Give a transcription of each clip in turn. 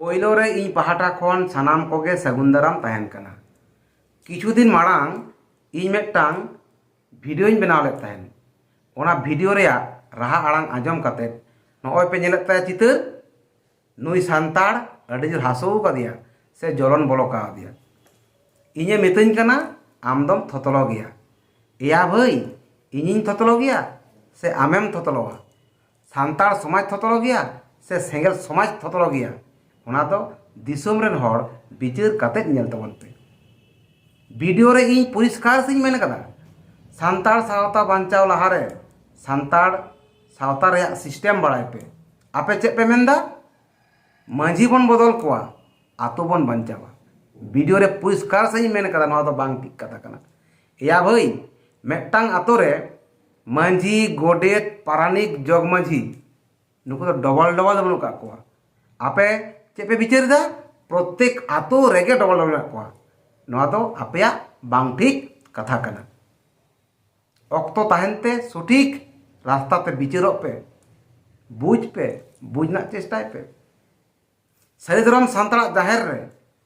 पहलो रे इन पहाटा खन सानाम कोगे सगुन दाराम तहन कना। किछु दिन माड़ांग इन मेटांग भिडियोñ बनाव लेत तहन। ओना भिडियो रे राहा आड़ांग आंजम कते नॉय पे नेलत ताया चितर नुई सांताड़ अड़ी जोर हासो कदिया से जलन बोलो का दिया। इने मितኝ कना आमदम थतलो गया। या भाई इनिñ थतलो गया से आमेम थतलोआ। सांताड़ समाज थतलो गया से सेंगेल समाज थतलो गया। ओना दो दिसोम रेन हर बिचार काते नेल तबन पे। वीडियो रे इन परिष्कार सिंह मेन कदा सांताड़ सावता बांचाव लहारे सांताड़ सावता रे सिस्टम बाड़ाय पे। आपे चेक पे मेनदा माझी बन बदल कोआ आतो बन बांचावा। वीडियो रे परिष्कार सिंह मेन कदा नवा दो बांग ठीक कथा कना। या भाई मेटांग आतो रे माझी गोडेत पारानिक जग माझी नुको तो डबल डबल बनु का कोआ। आपे चे पे बिचार दा प्रत्येक आतो रेगे डबल डबल कोआ नवा दो आपया बांग ठीक कथा कना। ऑक्तो ताहनते सठिक रास्ता पे बिचारो पे बुझना चेष्टाय पे। सारी धरम सांताड़ जाहेर रे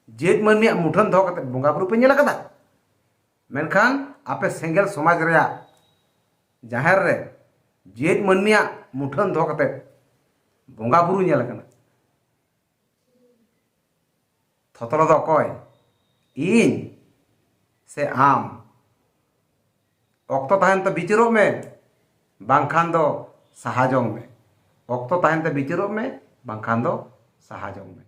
जेद मानमिया मुठन दो कते बोंगा बुरु पे नेल कदा। मेनखान आपे सेंगेल समाज रे जाहेर रे जेद मानमिया मुठन दो कते बोंगा बुरु नेल कना। थतलो दो कय इन से आम ऑक्तो ताहन तो बिचारो में बांखान दो साहाजों में। ऑक्तो ताहन तो बिचारो में बांखान दो साहाजों में।